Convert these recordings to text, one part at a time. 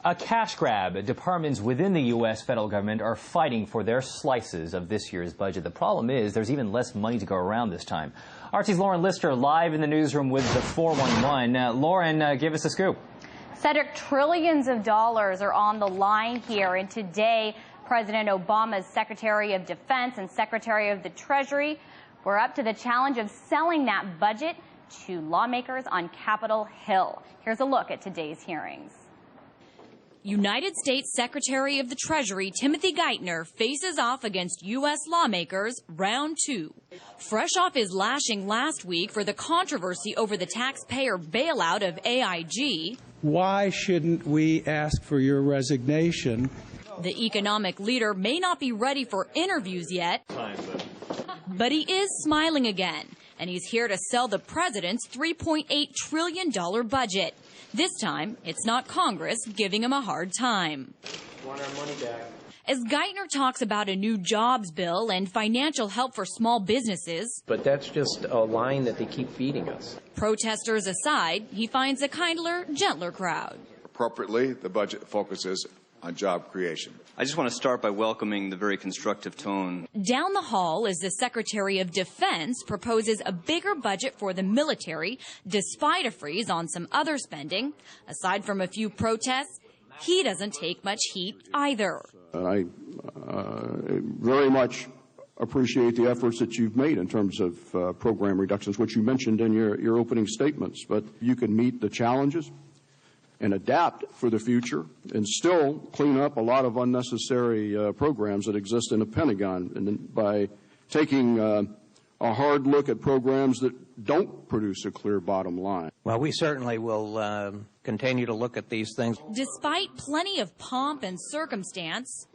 A cash grab. Departments within the U.S. federal government are fighting for their slices of this year's budget. The problem is there's even less money to go around this time. RT's Lauren Lister live in the newsroom with the 411. Lauren, give us a scoop. Cedric, trillions of dollars are on the line here, and today President Obama's Secretary of Defense and Secretary of the Treasury were up to the challenge of selling that budget to lawmakers on Capitol Hill. Here's a look at today's hearings. United States Secretary of the Treasury Timothy Geithner faces off against U.S. lawmakers round two. Fresh off his lashing last week for the controversy over the taxpayer bailout of AIG. Why shouldn't we ask for your resignation? The economic leader may not be ready for interviews yet, but he is smiling again, and he's here to sell the president's $3.8 trillion budget. This time, it's not Congress giving him a hard time. Want our money back. As Geithner talks about a new jobs bill and financial help for small businesses. But that's just a line that they keep feeding us. Protesters aside, he finds a kinder, gentler crowd. Appropriately, the budget focuses on job creation. I just want to start by welcoming the very constructive tone. Down the hall as the Secretary of Defense proposes a bigger budget for the military, despite a freeze on some other spending. Aside from a few protests, he doesn't take much heat either. I very much appreciate the efforts that you've made in terms of program reductions, which you mentioned in your opening statements. But you can meet the challenges and adapt for the future and still clean up a lot of unnecessary programs that exist in the Pentagon, and by taking a hard look at programs that don't produce a clear bottom line. Well, we certainly will continue to look at these things. Despite plenty of pomp and circumstance,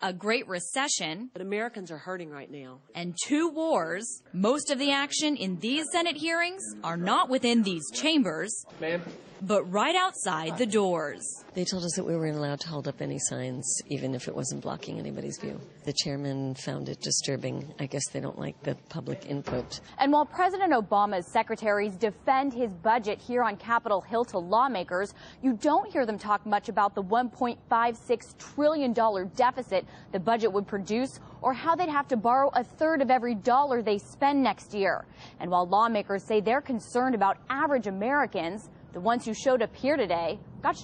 a Great Recession, but Americans are hurting right now, and two wars, most of the action in these Senate hearings are not within these chambers, but right outside the doors. They told us that we weren't allowed to hold up any signs, even if it wasn't blocking anybody's view. The chairman found it disturbing. I guess they don't like the public input. And while President Obama's secretaries defend his budget here on Capitol Hill to lawmakers, you don't hear them talk much about the $1.56 trillion deficit the budget would produce, or how they'd have to borrow a third of every dollar they spend next year. And while lawmakers say they're concerned about average Americans, the ones who showed up here today